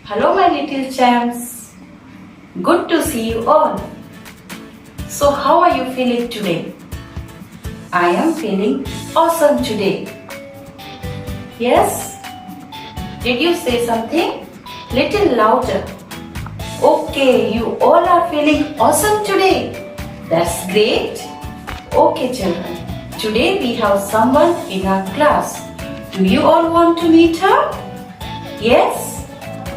Hello my little champs. Good to see you all. So how are you feeling today? I am feeling awesome today. Yes? Did you say something? Little louder. Okay, you all are feeling awesome today. That's great. Okay children, today we have someone in our class. Do you all want to meet her? Yes?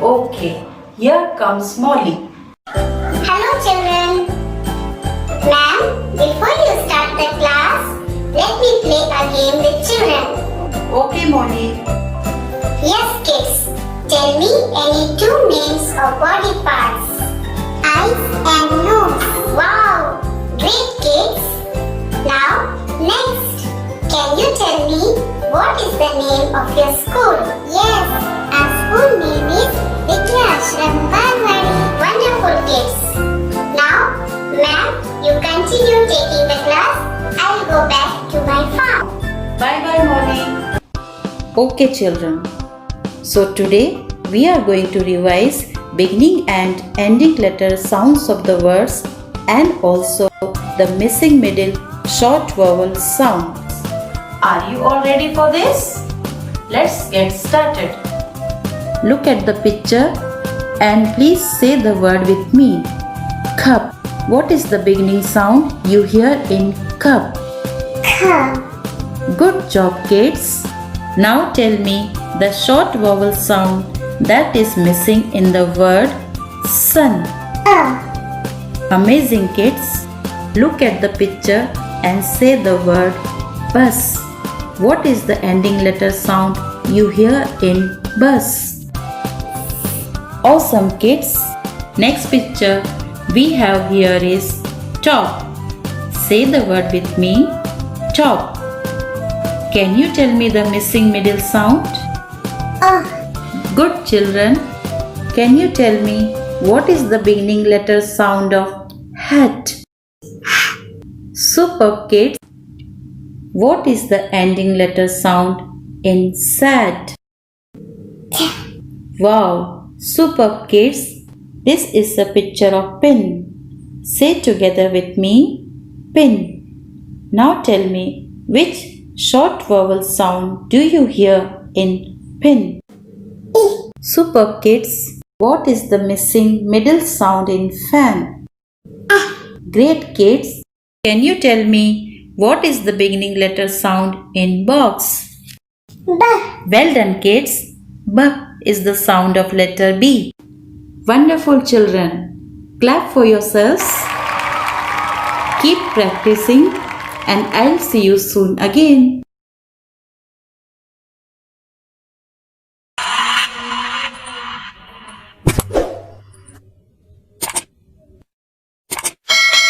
Okay, here comes Molly. Hello children. Ma'am, before you start the class, let me play a game with children. Okay Molly. Yes kids, tell me any two names of body parts. Eyes and nose. Wow, great kids. Now, next, can you tell me what is the name of your school? Yes, our school name is Vidyasharam Balwadi. Wonderful kids. Now, ma'am, you continue taking the class. I'll go back to my farm. Bye bye Molly. Okay children. So today we are going to revise beginning and ending letter sounds of the words and also the missing middle short vowel sounds. Are you all ready for this? Let's get started. Look at the picture and please say the word with me. Cup. What is the beginning sound you hear in cup? Cup. Good job kids. Now tell me the short vowel sound that is missing in the word sun. Amazing kids. Look at the picture and say the word bus. What is the ending letter sound you hear in bus? Awesome kids. Next picture we have here is top. Say the word with me. Top. Can you tell me the missing middle sound? Good children. Can you tell me what is the beginning letter sound of hat? Superb kids. What is the ending letter sound in sad? Wow, superb kids. This is a picture of pin. Say together with me, pin. Now tell me which short vowel sound do you hear in pin? Superb kids. What is the missing middle sound in fan? Great kids. Can you tell me what is the beginning letter sound in box? Well done kids. B is the sound of letter B. Wonderful children. Clap for yourselves. Keep practicing and I'll see you soon again.